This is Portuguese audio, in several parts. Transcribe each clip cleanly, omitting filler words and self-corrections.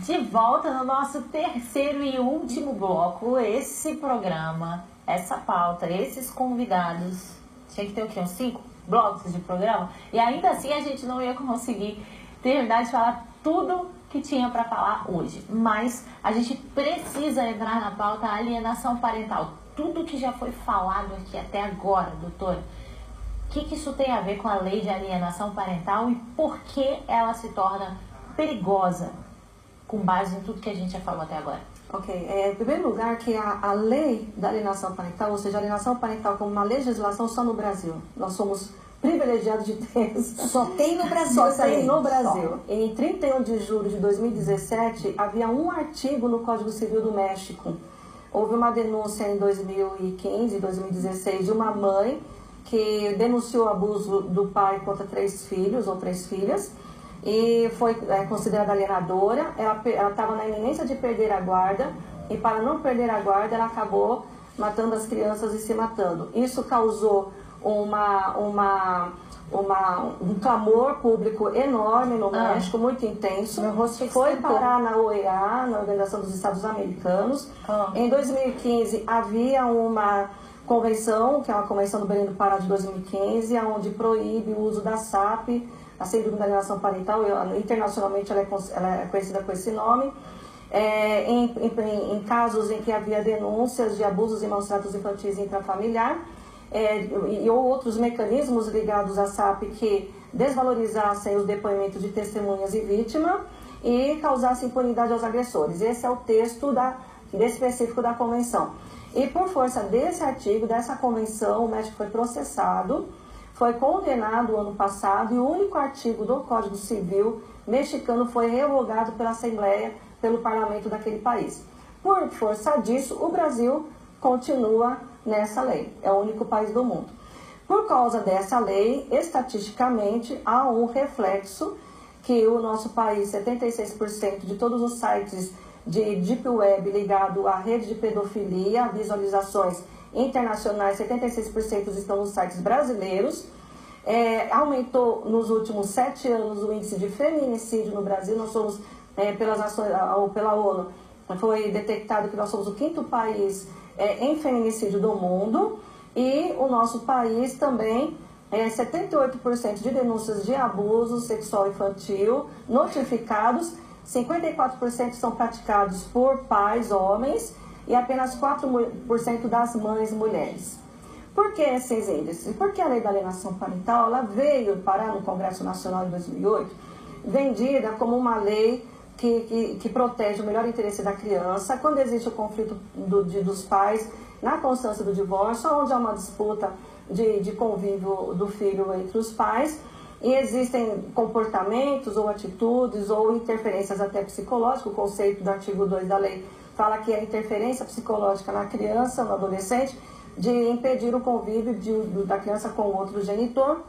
De volta no nosso terceiro e último bloco. Esse programa, essa pauta, esses convidados, tinha que ter o quê? Uns 5 blocos de programa? E ainda assim a gente não ia conseguir terminar de falar tudo que tinha para falar hoje. Mas a gente precisa entrar na pauta alienação parental. Tudo que já foi falado aqui até agora, doutora, o que isso tem a ver com a lei de alienação parental e por que ela se torna perigosa, com base em tudo que a gente já falou até agora? Ok, em primeiro lugar que a lei da alienação parental, ou seja, a alienação parental como uma legislação só no Brasil. Nós somos privilegiados de ter. Só tem no Brasil. Só tem no Brasil. Só. Em 31 de julho de 2017, havia um artigo no Código Civil do México. Houve uma denúncia em 2015, 2016, de uma mãe que denunciou o abuso do pai contra 3 filhos ou 3 filhas. E foi considerada alienadora. Ela estava na iminência de perder a guarda, e para não perder a guarda ela acabou matando as crianças e se matando. Isso causou um clamor público enorme no México, muito intenso. Foi parar na OEA, na Organização dos Estados Americanos. Em 2015 havia uma convenção, que é uma convenção do Belém do Pará de 2015, onde proíbe o uso da SAP, a síndrome da alienação parental. Internacionalmente ela é conhecida com esse nome. Em casos em que havia denúncias de abusos e maus-tratos infantis intrafamiliar, e outros mecanismos ligados à SAP que desvalorizassem os depoimentos de testemunhas e vítima e causassem impunidade aos agressores. Esse é o texto específico da convenção. E por força desse artigo, dessa convenção, o México foi processado, foi condenado ano passado, e o único artigo do Código Civil mexicano foi revogado pela Assembleia, pelo parlamento daquele país. Por força disso, o Brasil continua nessa lei. É o único país do mundo. Por causa dessa lei, estatisticamente, há um reflexo que o nosso país, 76% de todos os sites de Deep Web ligado à rede de pedofilia, visualizações internacionais, 76% estão nos sites brasileiros. Aumentou nos últimos 7 anos o índice de feminicídio no Brasil. Nós somos, pela ONU, foi detectado que nós somos o 5º país em feminicídio do mundo, e o nosso país também 78% de denúncias de abuso sexual infantil notificados, 54% são praticados por pais homens e apenas 4% das mães mulheres. Por que esses índices? Porque a lei da alienação parental ela veio parar no Congresso Nacional em 2008, vendida como uma lei que protege o melhor interesse da criança quando existe o conflito dos pais na constância do divórcio, onde há uma disputa de convívio do filho entre os pais, e existem comportamentos ou atitudes ou interferências até psicológicas. O conceito do artigo 2 da lei fala que é interferência psicológica na criança, no adolescente, de impedir o convívio da criança com o outro genitor,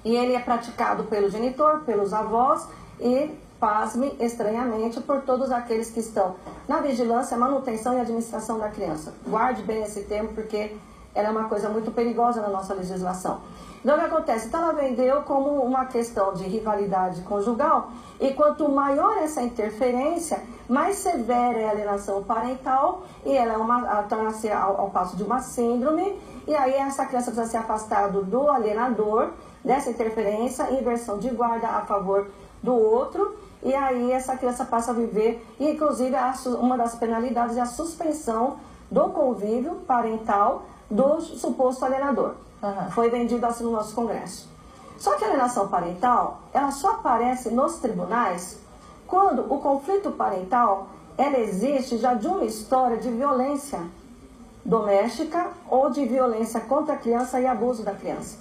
e ele é praticado pelo genitor, pelos avós e, pasme, estranhamente, por todos aqueles que estão na vigilância, manutenção e administração da criança. Guarde bem esse termo, porque ela é uma coisa muito perigosa na nossa legislação. Então, o que acontece? Então, ela vendeu como uma questão de rivalidade conjugal, e quanto maior essa interferência, mais severa é a alienação parental, e ela torna-se ao passo de uma síndrome, e aí essa criança precisa ser afastada do alienador, dessa interferência, inversão de guarda a favor do outro, e aí essa criança passa a viver, e inclusive uma das penalidades é a suspensão do convívio parental do suposto alienador. Foi vendido assim no nosso Congresso. Só que a alienação parental, ela só aparece nos tribunais quando o conflito parental, ela existe já de uma história de violência doméstica ou de violência contra a criança e abuso da criança.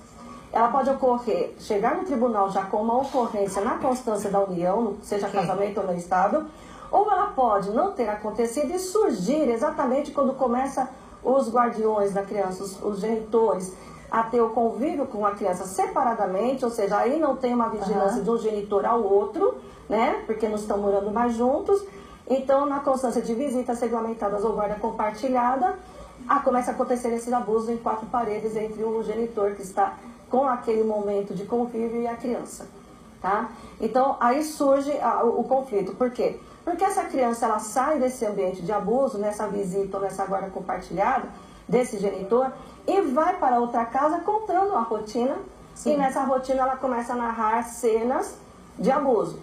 Ela pode ocorrer, chegar no tribunal já com uma ocorrência na constância da união, seja casamento ou não estável, ou ela pode não ter acontecido e surgir exatamente quando começa os guardiões da criança, os genitores, a ter o convívio com a criança separadamente, ou seja, aí não tem uma vigilância de um genitor ao outro, né, porque não estão morando mais juntos. Então, na constância de visitas regulamentadas ou guarda compartilhada, começa a acontecer esse abuso em 4 paredes entre o genitor que está com aquele momento de convívio e a criança. tá? Então, aí surge o conflito. Por quê? Porque essa criança, ela sai desse ambiente de abuso, nessa visita ou nessa guarda compartilhada, desse genitor, e vai para outra casa contando a rotina. Sim. E nessa rotina ela começa a narrar cenas de abuso.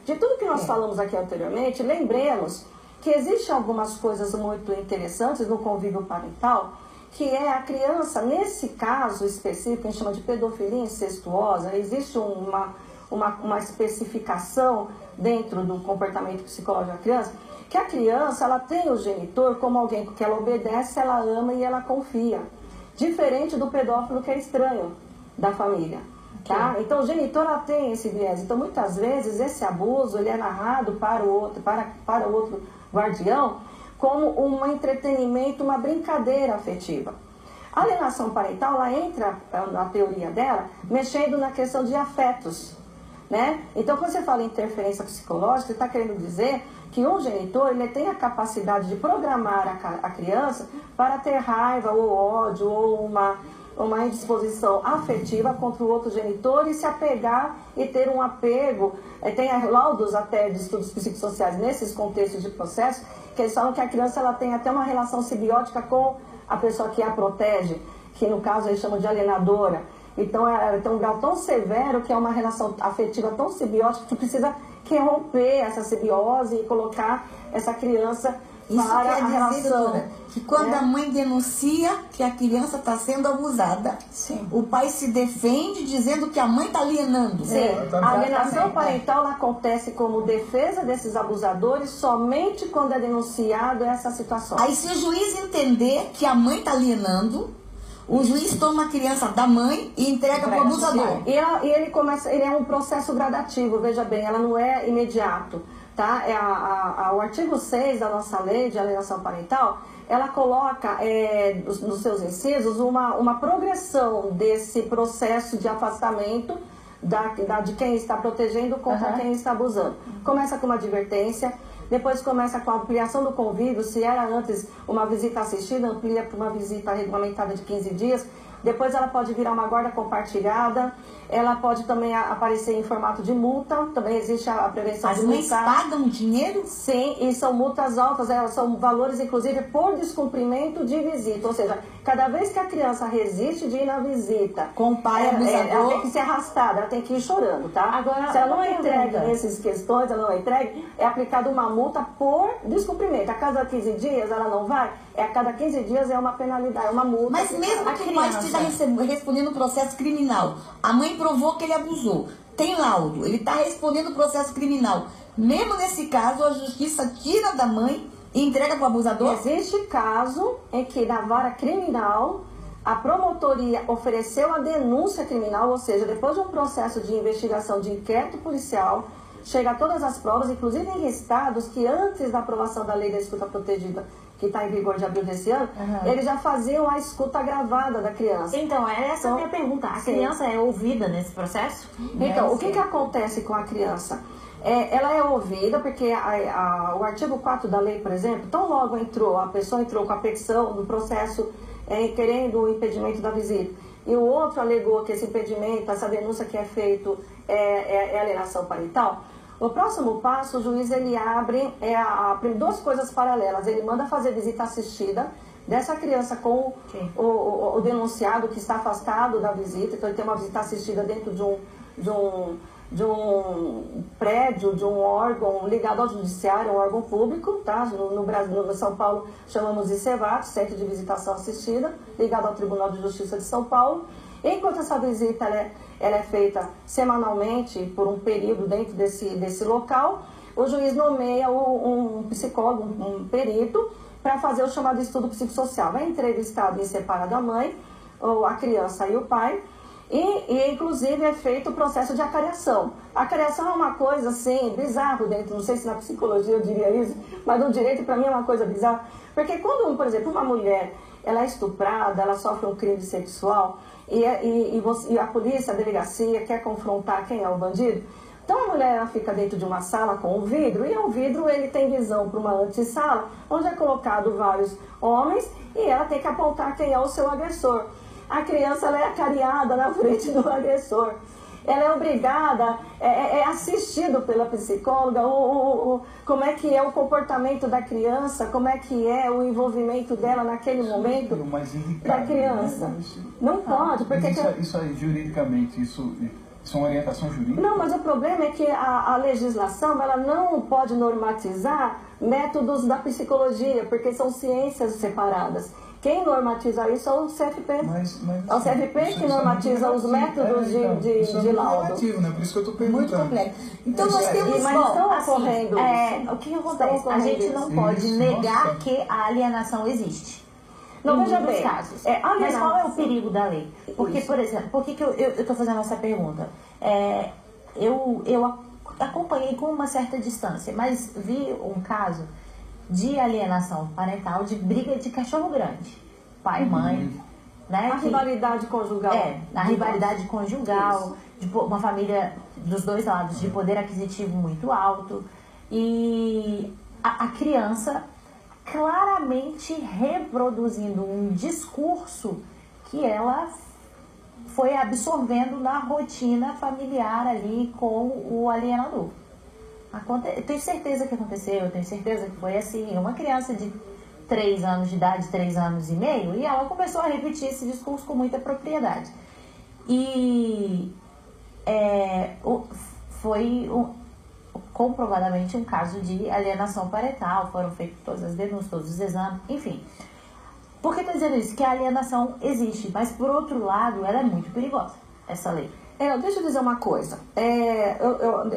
De tudo que nós falamos aqui anteriormente, lembremos que existem algumas coisas muito interessantes no convívio parental, que é a criança, nesse caso específico, a gente chama de pedofilia incestuosa, existe uma especificação dentro do comportamento psicológico da criança, que a criança, ela tem o genitor como alguém que ela obedece, ela ama e ela confia. Diferente do pedófilo, que é estranho da família. Tá? Então o genitor, ela tem esse viés. Então muitas vezes esse abuso, ele é narrado para o outro guardião como um entretenimento, uma brincadeira afetiva. A alienação parental, ela entra na teoria dela, mexendo na questão de afetos, né? Então, quando você fala em interferência psicológica, você está querendo dizer que um genitor, ele tem a capacidade de programar a criança para ter raiva ou ódio ou uma indisposição afetiva contra o outro genitor e se apegar e ter um apego. Tem laudos até de estudos psicossociais nesses contextos de processo, que eles falam que a criança, ela tem até uma relação simbiótica com a pessoa que a protege, que no caso eles chamam de alienadora. Então tem um grau tão severo que é uma relação afetiva tão simbiótica que precisa romper essa simbiose e colocar essa criança isso para quer a dizer, relação. doutora, que quando a mãe denuncia que a criança está sendo abusada, Sim. o pai se defende dizendo que a mãe está alienando. Sim, a alienação parental ela acontece como defesa desses abusadores somente quando é denunciado essa situação. Aí se o juiz entender que a mãe está alienando, o juiz toma a criança da mãe e entrega para o abusador. E ele é um processo gradativo, veja bem, ela não é imediato. Tá? O artigo 6 da nossa lei de alienação parental, ela coloca nos seus incisos uma progressão desse processo de afastamento de quem está protegendo contra quem está abusando. Começa com uma advertência, depois começa com a ampliação do convívio, se era antes uma visita assistida, amplia para uma visita regulamentada de 15 dias, depois ela pode virar uma guarda compartilhada, ela pode também aparecer em formato de multa, também existe a prevenção de multa. As mães pagam dinheiro? Sim, e são multas altas, são valores inclusive por descumprimento de visita, ou seja, cada vez que a criança resiste de ir na visita, com o pai abusador, ela tem que ser arrastada, ela tem que ir chorando, tá? Agora, se ela não é entregue nessas questões, ela não é entregue, é aplicada uma multa por descumprimento. A cada 15 dias ela não vai, a cada 15 dias é uma penalidade, é uma multa. Mas mesmo que o pai esteja respondendo o processo criminal, a mãe provou que ele abusou, tem laudo, ele está respondendo o processo criminal. Mesmo nesse caso, a justiça tira da mãe e entrega para o abusador? Existe caso em que na vara criminal a promotoria ofereceu a denúncia criminal, ou seja, depois de um processo de investigação de inquérito policial, chega a todas as provas, inclusive em estados que antes da aprovação da lei da escuta protegida, que está em vigor de abril desse ano, eles já faziam a escuta gravada da criança. Então, essa é a minha pergunta. A criança é ouvida nesse processo? Então, o que acontece com a criança? Ela é ouvida porque o artigo 4 da lei, por exemplo, tão logo a pessoa entrou com a petição do processo querendo o impedimento da visita, e o outro alegou que esse impedimento, essa denúncia que é feito é alienação parental, o próximo passo, o juiz ele abre duas coisas paralelas. Ele manda fazer visita assistida dessa criança com o denunciado que está afastado da visita. Então ele tem uma visita assistida dentro de um prédio, de um órgão ligado ao judiciário, um órgão público, tá? No Brasil, no São Paulo, chamamos de CEVAT, Centro de Visitação Assistida, ligado ao Tribunal de Justiça de São Paulo. Enquanto essa visita ela é feita semanalmente por um período dentro desse local, o juiz nomeia um psicólogo, um perito, para fazer o chamado estudo psicossocial. Vai entrevistar bem separado a mãe, ou a criança e o pai, e inclusive é feito o processo de acariação. A acariação é uma coisa assim, bizarro dentro, não sei se na psicologia eu diria isso, mas no direito para mim é uma coisa bizarra, porque quando, por exemplo, uma mulher ela é estuprada, ela sofre um crime sexual, e a polícia, a delegacia quer confrontar quem é o bandido, então a mulher ela fica dentro de uma sala com um vidro, e o vidro ele tem visão para uma antessala, onde é colocado vários homens, e ela tem que apontar quem é o seu agressor. A criança ela é acariada na frente do agressor. ela é obrigada, é assistido pela psicóloga, como é que é o comportamento da criança, como é que é o envolvimento dela naquele momento da criança. Né? Não pode, porque... Isso aí, juridicamente, isso é uma orientação jurídica? Não, mas o problema é que a legislação ela não pode normatizar métodos da psicologia, porque são ciências separadas. Quem normatiza isso é o CFP. É o CFP que normatiza os métodos de laudo. Relativo, né? Por isso que eu estou perguntando. Muito complexo. Então nós temos... Mas estão ocorrendo o que acontece? A gente não pode negar que a alienação existe. Não, em veja muitos bem. casos. Mas qual é o perigo da lei? Porque, por exemplo, por que eu estou fazendo essa pergunta? Eu acompanhei com uma certa distância, mas vi um caso de alienação parental, de briga de cachorro grande. Pai, mãe, né? A rivalidade conjugal. A rivalidade conjugal, de uma família dos dois lados de poder aquisitivo muito alto. E a criança claramente reproduzindo um discurso que ela foi absorvendo na rotina familiar ali com o alienador. Eu tenho certeza que aconteceu, eu tenho certeza que foi assim. Uma criança de 3 anos de idade, 3 anos e meio, e ela começou a repetir esse discurso com muita propriedade. E foi comprovadamente um caso de alienação parental, foram feitas todas as denúncias, todos os exames, enfim. Por que estou dizendo isso? Que a alienação existe, mas por outro lado, ela é muito perigosa, essa lei. Deixa eu dizer uma coisa.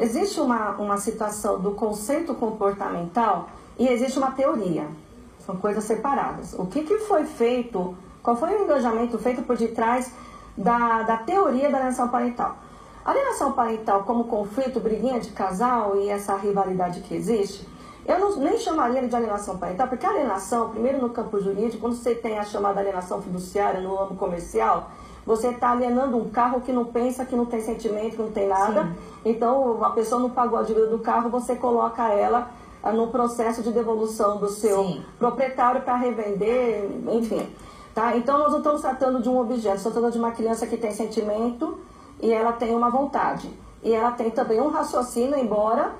Existe uma situação do conceito comportamental e existe uma teoria. São coisas separadas. O que foi feito, qual foi o engajamento feito por detrás da teoria da alienação parental? A alienação parental como conflito, briguinha de casal e essa rivalidade que existe, eu nem chamaria de alienação parental, porque a alienação, primeiro no campo jurídico, quando você tem a chamada alienação fiduciária no âmbito comercial, você está alienando um carro que não pensa, que não tem sentimento, que não tem nada. Sim. Então, a pessoa não pagou a dívida do carro, você coloca ela no processo de devolução do seu proprietário para revender, enfim. Tá? Então, nós não estamos tratando de um objeto, estamos tratando de uma criança que tem sentimento e ela tem uma vontade. E ela tem também um raciocínio, embora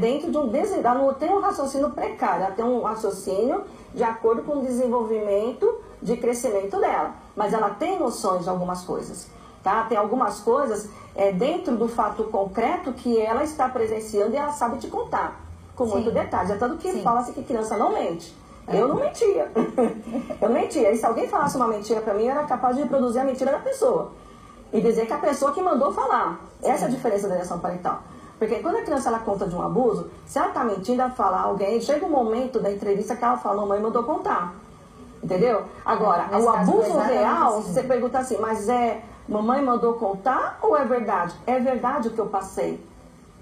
dentro de um desenho, ela não tem um raciocínio precário, ela tem um raciocínio de acordo com o desenvolvimento de crescimento dela. Mas ela tem noções de algumas coisas, tá? Tem algumas coisas dentro do fato concreto que ela está presenciando e ela sabe te contar, com muito detalhe. É tanto que fala-se que criança não mente. Eu não mentia. Eu mentia. E se alguém falasse uma mentira para mim, eu era capaz de reproduzir a mentira da pessoa. E dizer que a pessoa que mandou falar. Essa é a diferença da alienação parental. Porque quando a criança ela conta de um abuso, se ela está mentindo, ela fala alguém, chega um momento da entrevista que ela fala, mãe mandou contar. Entendeu? Agora, o abuso real, você pergunta assim, mas mamãe mandou contar ou é verdade? É verdade o que eu passei.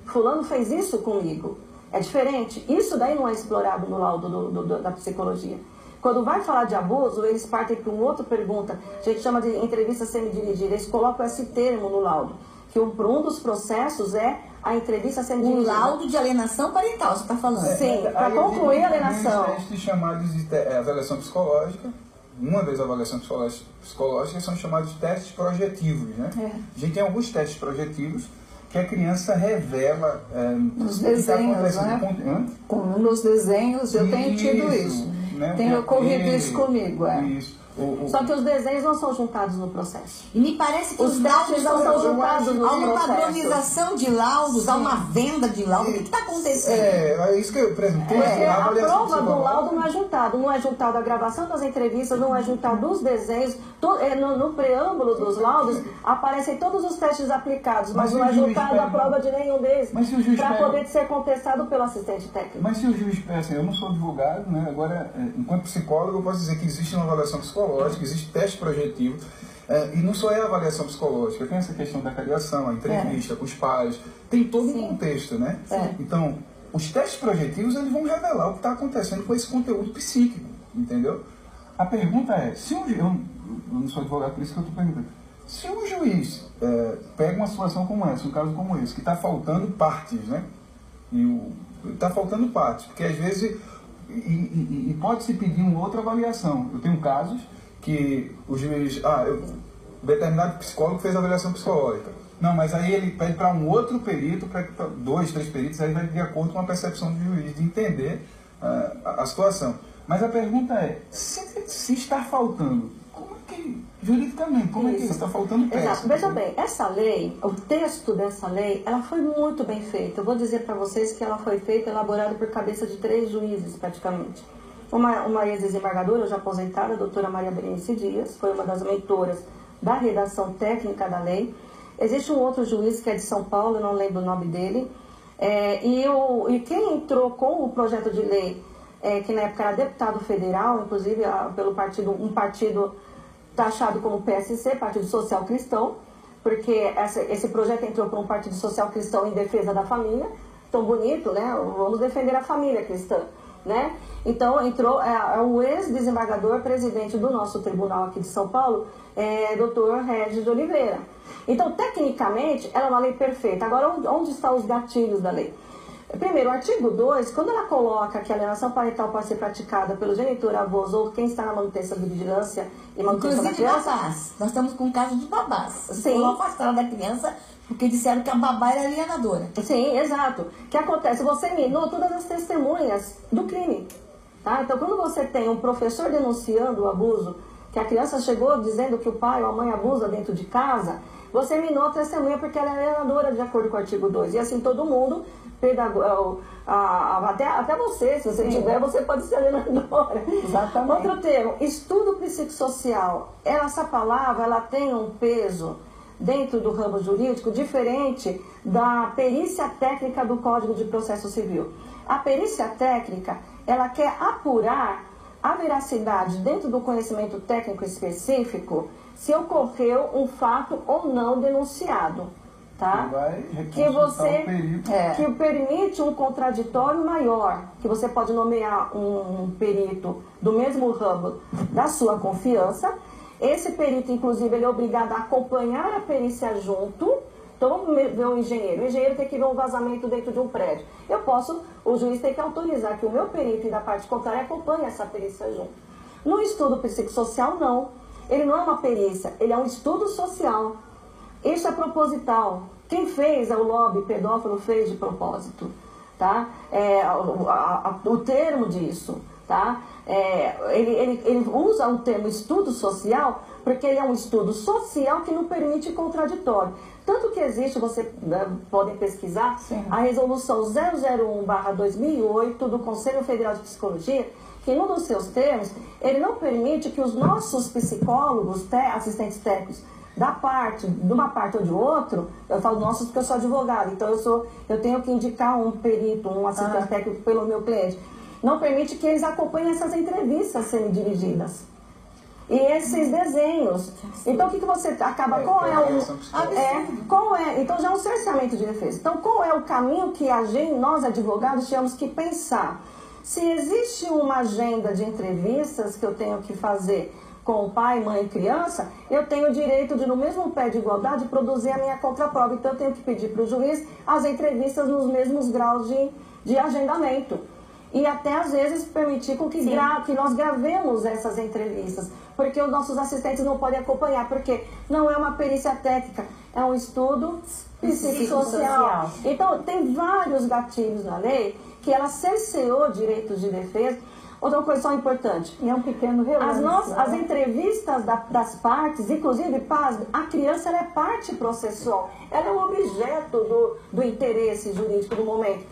Fulano fez isso comigo. É diferente. Isso daí não é explorado no laudo da psicologia. Quando vai falar de abuso, eles partem para uma outra pergunta. A gente chama de entrevista semi-dirigida. Eles colocam esse termo no laudo. Que um dos processos é a entrevista semi-dirigida. O laudo de alienação parental, você está falando. Sim, para concluir a alienação. Tem testes chamados de avaliação psicológica. Uma das avaliações psicológicas são chamados de testes projetivos, né? A gente tem alguns testes projetivos que a criança revela nos desenhos, né? Nos desenhos eu tenho tido isso. Né? Tem ocorrido isso comigo. Isso. Só que os desenhos não são juntados no processo. E me parece que os laudos não são juntados no processo. Há uma padronização de laudos, há uma venda de laudos. O que está acontecendo? É isso que eu, por exemplo, a prova do laudo não é juntado. Não é juntado a gravação das entrevistas, não é juntado os desenhos. No preâmbulo dos laudos aparecem todos os testes aplicados, mas não é juntado a prova de nenhum deles para poder ser contestado pelo assistente técnico. Mas se o juiz pensa, eu não sou advogado, né? Agora, enquanto psicólogo, eu posso dizer que existe uma avaliação psicológica, existe teste projetivo, e não só é a avaliação psicológica, tem essa questão da avaliação, a entrevista com os pais, tem todo um contexto, né? Então, os testes projetivos, eles vão revelar o que está acontecendo com esse conteúdo psíquico, entendeu? A pergunta é, eu não sou advogado, por isso que eu estou perguntando, se o juiz pega uma situação como essa, um caso como esse, que está faltando partes, né? Está faltando partes, porque às vezes, pode-se pedir uma outra avaliação. Eu tenho casos que o juiz, determinado psicólogo fez a avaliação psicológica. Não, mas aí ele pede para um outro perito, para 2, 3 peritos, aí vai de acordo com a percepção do juiz, de entender a situação. Mas a pergunta é, se está faltando, como é que, juridicamente, como é que está faltando peça? Exato. Veja bem, essa lei, o texto dessa lei, ela foi muito bem feita. Eu vou dizer para vocês que ela foi feita, elaborada por cabeça de 3 juízes, praticamente. Uma ex-desembargadora, já aposentada, a doutora Maria Berenice Dias, foi uma das mentoras da redação técnica da lei. Existe um outro juiz que é de São Paulo, eu não lembro o nome dele, e quem entrou com o projeto de lei, que na época era deputado federal, inclusive pelo partido, um partido taxado como PSC, Partido Social Cristão, porque esse projeto entrou por um Partido Social Cristão em defesa da família, tão bonito, né? Vamos defender a família cristã, né? Então entrou o ex-desembargador, presidente do nosso tribunal aqui de São Paulo, Dr. Regis de Oliveira. Então, tecnicamente, ela é uma lei perfeita. Agora, onde estão os gatilhos da lei? Primeiro, o artigo 2, quando ela coloca que a alienação parental pode ser praticada pelo genitor, avós ou quem está na manutenção de vigilância e manutenção da criança... babás. Nós estamos com um caso de babás. Sim. Foram afastaram da criança porque disseram que a babá era alienadora. Sim, exato. O que acontece? Você minou todas as testemunhas do crime. Tá? Então, quando você tem um professor denunciando o abuso, que a criança chegou dizendo que o pai ou a mãe abusa dentro de casa, você minou a testemunha porque ela é alienadora de acordo com o artigo 2. E assim todo mundo, até você, se você tiver, você pode ser alienadora. Exatamente. Outro termo, estudo psicossocial. Essa palavra, ela tem um peso dentro do ramo jurídico diferente da perícia técnica do Código de Processo Civil. A perícia técnica, ela quer apurar a veracidade dentro do conhecimento técnico específico se ocorreu um fato ou não denunciado, tá? Que permite um contraditório maior, que você pode nomear um perito do mesmo ramo da sua confiança. Esse perito, inclusive, ele é obrigado a acompanhar a perícia junto. Então, vamos ver o engenheiro tem que ver um vazamento dentro de um prédio. O juiz tem que autorizar que o meu perito e da parte contrária acompanhe essa perícia junto. No estudo psicossocial, não. Ele não é uma perícia, ele é um estudo social. Isso é proposital. Quem fez, o lobby pedófilo fez de propósito, tá? O termo disso, tá? Ele usa o termo estudo social porque ele é um estudo social que não permite contraditório. Tanto que existe, vocês podem pesquisar, sim, a resolução 001/2008 do Conselho Federal de Psicologia, que num dos seus termos, ele não permite que os nossos psicólogos, assistentes técnicos, de uma parte ou de outro, eu falo nossos porque eu sou advogada, então eu tenho que indicar um perito, um assistente técnico pelo meu cliente, não permite que eles acompanhem essas entrevistas sendo dirigidas. E esses desenhos. Então, o que você acaba? Então, já é um cerceamento de defesa. Então, qual é o caminho que nós, advogados, tínhamos que pensar? Se existe uma agenda de entrevistas que eu tenho que fazer com o pai, mãe e criança, eu tenho o direito de, no mesmo pé de igualdade, produzir a minha contraprova. Então, eu tenho que pedir para o juiz as entrevistas nos mesmos graus de agendamento. E até, às vezes, permitir com que nós gravemos essas entrevistas. Porque os nossos assistentes não podem acompanhar, porque não é uma perícia técnica, é um estudo psicossocial. Então, tem vários gatilhos na lei que ela cerceou direitos de defesa. Outra coisa só importante. E é um pequeno relance. As entrevistas das partes, inclusive, a criança ela é parte processual. Ela é o objeto do interesse jurídico do momento.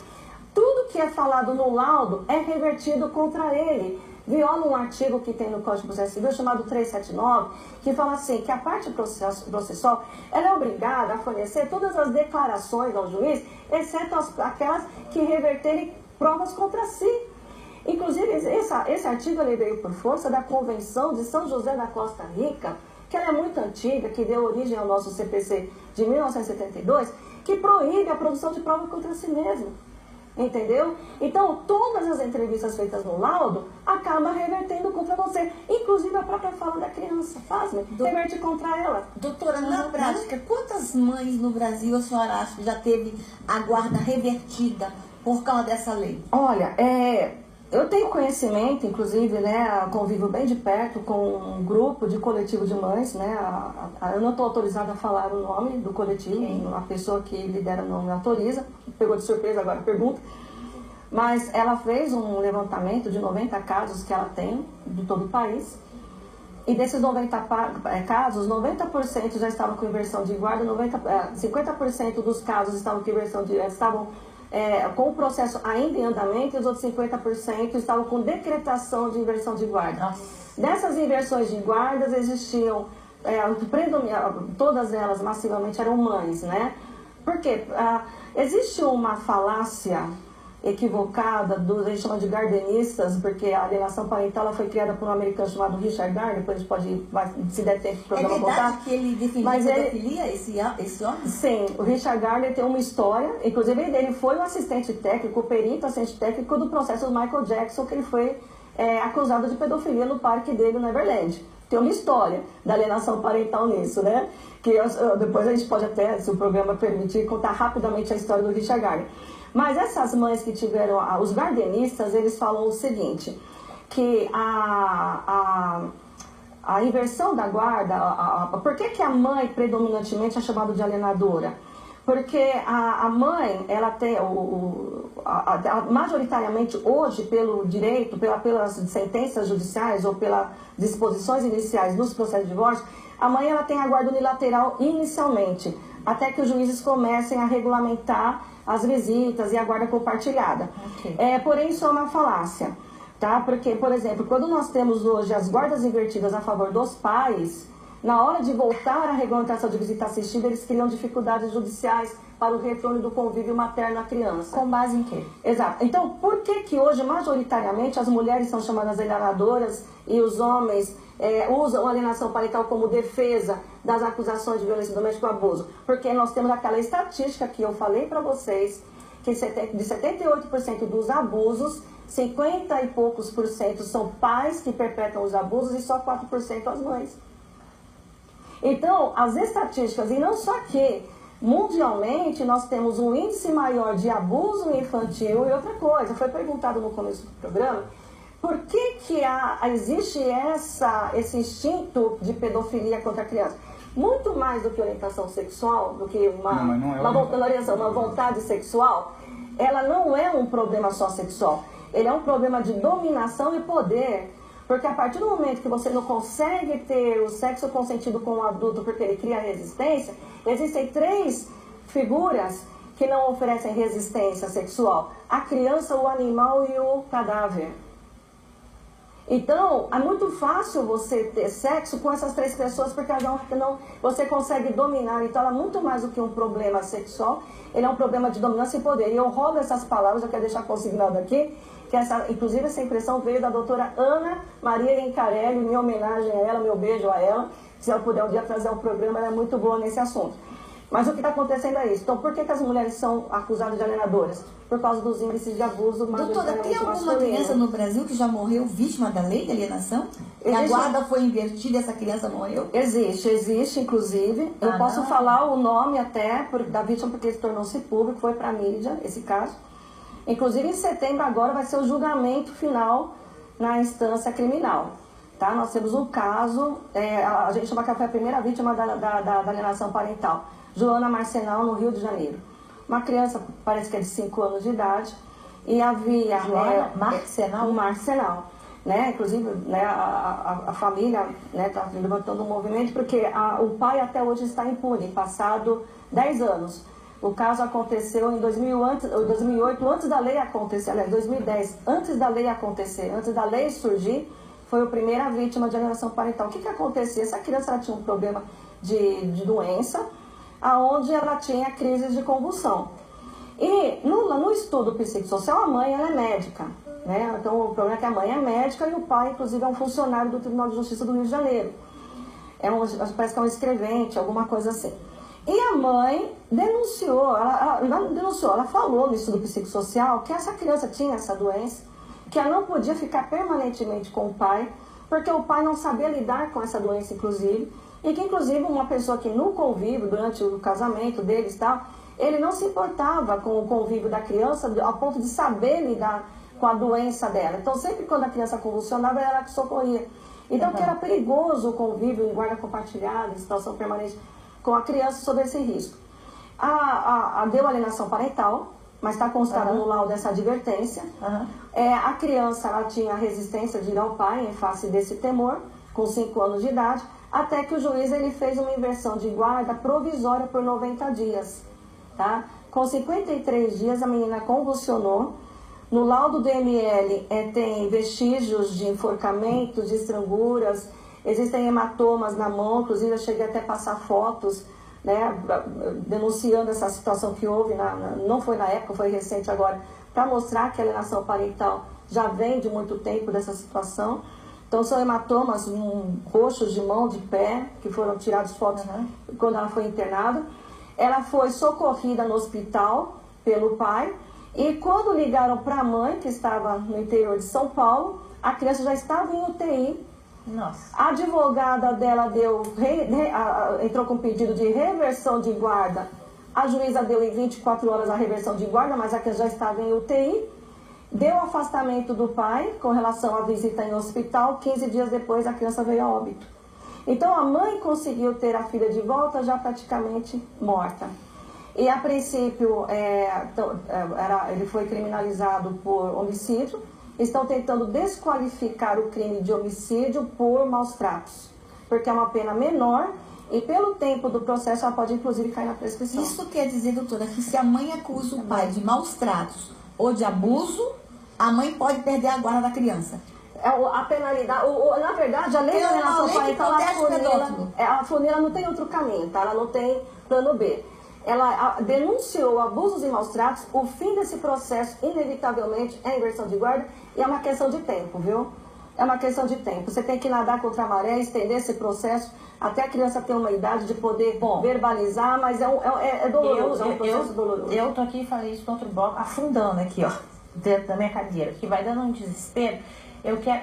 Tudo que é falado no laudo é revertido contra ele. Viola um artigo que tem no Código de Processo Civil chamado 379, que fala assim, que a parte processual ela é obrigada a fornecer todas as declarações ao juiz, exceto aquelas que reverterem provas contra si. Inclusive, esse artigo ele veio por força da Convenção de São José da Costa Rica, que ela é muito antiga, que deu origem ao nosso CPC de 1972, que proíbe a produção de prova contra si mesmo. Entendeu? Então, todas as entrevistas feitas no laudo acabam revertendo contra você. Inclusive a própria fala da criança, reverte contra ela. Doutora, na prática, quantas mães no Brasil a senhora acha que já teve a guarda revertida por causa dessa lei? Olha, Eu tenho conhecimento, inclusive, né, convivo bem de perto com um grupo de coletivo de mães, né, eu não estou autorizada a falar o nome do coletivo, a pessoa que lidera não me autoriza, pegou de surpresa agora a pergunta, mas ela fez um levantamento de 90 casos que ela tem de todo o país, e desses 90 casos, 90% já estavam com inversão de guarda, 50% dos casos estavam com inversão de com o processo ainda em andamento, e os outros 50% estavam com decretação de inversão de guarda. Nossa. Dessas inversões de guardas existiam, todas elas massivamente eram mães, né? Porque existe uma falácia equivocada a gente chama de gardenistas, porque a alienação parental ela foi criada por um americano chamado Richard Gardner, depois a gente pode, se der tempo, o programa É verdade contar. que ele definiu pedofilia, esse homem? Sim, o Richard Gardner tem uma história, inclusive ele foi o assistente técnico, o perito assistente técnico do processo do Michael Jackson, que ele foi acusado de pedofilia no parque dele, no Neverland. Tem uma história da alienação parental nisso, né? Que depois a gente pode até, se o programa permitir, contar rapidamente a história do Richard Gardner. Mas essas mães que tiveram, os gardenistas, eles falam o seguinte, que a inversão da guarda, por que a mãe predominantemente é chamada de alienadora? Porque a mãe, ela tem, majoritariamente hoje, pelo direito, pelas sentenças judiciais ou pelas disposições iniciais dos processos de divórcio, a mãe ela tem a guarda unilateral inicialmente, até que os juízes comecem a regulamentar as visitas e a guarda compartilhada. Okay. Porém, isso é uma falácia, tá? Porque, por exemplo, quando nós temos hoje as guardas invertidas a favor dos pais, na hora de voltar à regulamentação de visita assistida, eles criam dificuldades judiciais para o retorno do convívio materno à criança. Com base em quê? Exato. Então, por que hoje, majoritariamente, as mulheres são chamadas alienadoras e os homens usam a alienação parental como defesa das acusações de violência doméstica e abuso? Porque nós temos aquela estatística que eu falei para vocês, que de 78% dos abusos, 50 e poucos por cento são pais que perpetram os abusos e só 4% as mães. Então, as estatísticas, e não só que mundialmente nós temos um índice maior de abuso infantil e outra coisa, foi perguntado no começo do programa, por que existe esse instinto de pedofilia contra a criança? Muito mais do que orientação sexual, do que uma vontade sexual, ela não é um problema só sexual, ele é um problema de dominação e poder. Porque a partir do momento que você não consegue ter o sexo consentido com o adulto porque ele cria resistência, existem 3 figuras que não oferecem resistência sexual: a criança, o animal e o cadáver. Então, é muito fácil você ter sexo com essas 3 pessoas porque você consegue dominar. Então, ela é muito mais do que um problema sexual, ele é um problema de dominância e poder. E eu roubo essas palavras, eu quero deixar consignado aqui, que inclusive essa impressão veio da doutora Ana Maria Encarelli, minha homenagem a ela, meu beijo a ela. Se ela puder um dia trazer um programa, ela é muito boa nesse assunto. Mas o que está acontecendo é isso. Então, por que as mulheres são acusadas de alienadoras? Por causa dos índices de abuso Doutora, tem alguma criança no Brasil que já morreu vítima da lei de alienação? E a guarda foi invertida e essa criança morreu? Existe, inclusive. Eu posso falar o nome até da vítima porque ele tornou-se público, foi para a mídia esse caso. Inclusive, em setembro agora vai ser o julgamento final na instância criminal. Tá? Nós temos um caso, a gente chama que foi a primeira vítima da alienação parental, Joana Marcenal, no Rio de Janeiro. Uma criança, parece que é de 5 anos de idade, e havia... Joana Marcenal? Marcenal. Né? Inclusive, né, a família está levantando um movimento, porque o pai até hoje está impune, passado 10 anos. O caso aconteceu em 2008, antes da lei acontecer, aliás, 2010, antes da lei acontecer, antes da lei surgir, foi a primeira vítima de alienação parental. O que acontecia? Essa criança ela tinha um problema de doença, onde ela tinha crises de convulsão. E no estudo psicossocial, a mãe ela é médica. Né? Então, o problema é que a mãe é médica e o pai, inclusive, é um funcionário do Tribunal de Justiça do Rio de Janeiro. Parece que é um escrevente, alguma coisa assim. E a mãe denunciou, ela falou no estudo psicossocial que essa criança tinha essa doença, que ela não podia ficar permanentemente com o pai, porque o pai não sabia lidar com essa doença, inclusive, e que, inclusive, uma pessoa que no convívio, durante o casamento deles, ele não se importava com o convívio da criança, ao ponto de saber lidar com a doença dela. Então, sempre quando a criança convulsionava, era ela que socorria. Então, que era perigoso o convívio em guarda compartilhada, em situação permanente com a criança sob esse risco. Deu alienação parental, mas está constado no laudo dessa advertência. A criança ela tinha resistência de ir ao pai em face desse temor, com 5 anos de idade, até que o juiz ele fez uma inversão de guarda provisória por 90 dias. Tá? Com 53 dias, a menina convulsionou. No laudo do ML tem vestígios de enforcamentos, de estranguras, existem hematomas na mão, inclusive eu cheguei até a passar fotos, né, denunciando essa situação que houve, não foi na época, foi recente agora, para mostrar que a alienação parental já vem de muito tempo dessa situação. Então são hematomas roxos de mão, de pé, que foram tirados fotos quando ela foi internada. Ela foi socorrida no hospital pelo pai, e quando ligaram para a mãe, que estava no interior de São Paulo, a criança já estava em UTI. Nossa. A advogada dela entrou com pedido de reversão de guarda. A juíza deu em 24 horas a reversão de guarda, mas a criança já estava em UTI. Deu afastamento do pai com relação à visita em hospital. 15 dias depois a criança veio a óbito. Então a mãe conseguiu ter a filha de volta já praticamente morta. E a princípio ele foi criminalizado por homicídio. Estão tentando desqualificar o crime de homicídio por maus tratos, porque é uma pena menor e pelo tempo do processo ela pode inclusive cair na prescrição. Isso quer dizer, doutora, que se a mãe acusa o pai de maus tratos ou de abuso, a mãe pode perder a guarda da criança. A penalidade, na verdade, a lei da alienação parental, a funila não tem outro caminho, tá? Ela não tem plano B. Ela denunciou abusos e maus tratos, o fim desse processo, inevitavelmente, é inversão de guarda e é uma questão de tempo, viu? É uma questão de tempo. Você tem que nadar contra a maré, estender esse processo até a criança ter uma idade de poder verbalizar, mas é doloroso, é um processo doloroso. Eu tô aqui e falei isso no outro bloco, afundando aqui, ó, dentro da minha cadeira, que vai dando um desespero.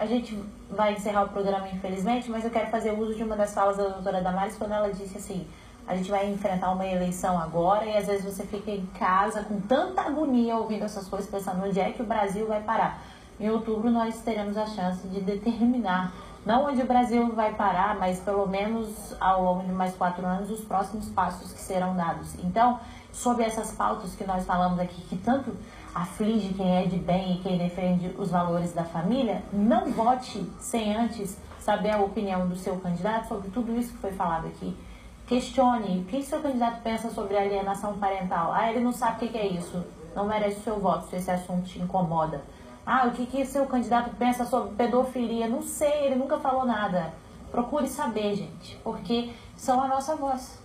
A gente vai encerrar o programa, infelizmente, mas eu quero fazer uso de uma das falas da doutora Damares, quando ela disse assim: a gente vai enfrentar uma eleição agora e às vezes você fica em casa com tanta agonia ouvindo essas coisas, pensando onde é que o Brasil vai parar. Em outubro nós teremos a chance de determinar, não onde o Brasil vai parar, mas pelo menos ao longo de mais 4 anos, os próximos passos que serão dados. Então, sobre essas pautas que nós falamos aqui, que tanto aflige quem é de bem e quem defende os valores da família, não vote sem antes saber a opinião do seu candidato sobre tudo isso que foi falado aqui. Questione o que seu candidato pensa sobre alienação parental. Ele não sabe o que é isso, não merece o seu voto se esse assunto te incomoda. O que seu candidato pensa sobre pedofilia? Não sei, ele nunca falou nada. Procure saber, gente, porque são a nossa voz,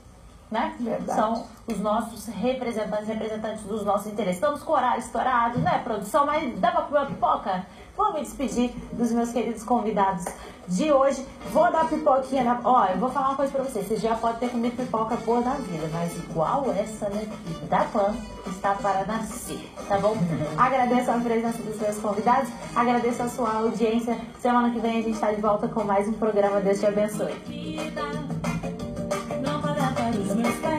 né? Verdade. São os nossos representantes dos nossos interesses. Estamos com o horário estourado, né, produção? Mas dá pra comer uma pipoca? Vou me despedir dos meus queridos convidados de hoje. Vou dar pipoquinha eu vou falar uma coisa pra vocês. Vocês já podem ter comido pipoca boa na vida, mas igual essa, né, da Pan, está para nascer, tá bom? Agradeço a presença dos meus convidados, agradeço a sua audiência. Semana que vem a gente está de volta com mais um programa. Deus te abençoe. Não para os meus pés.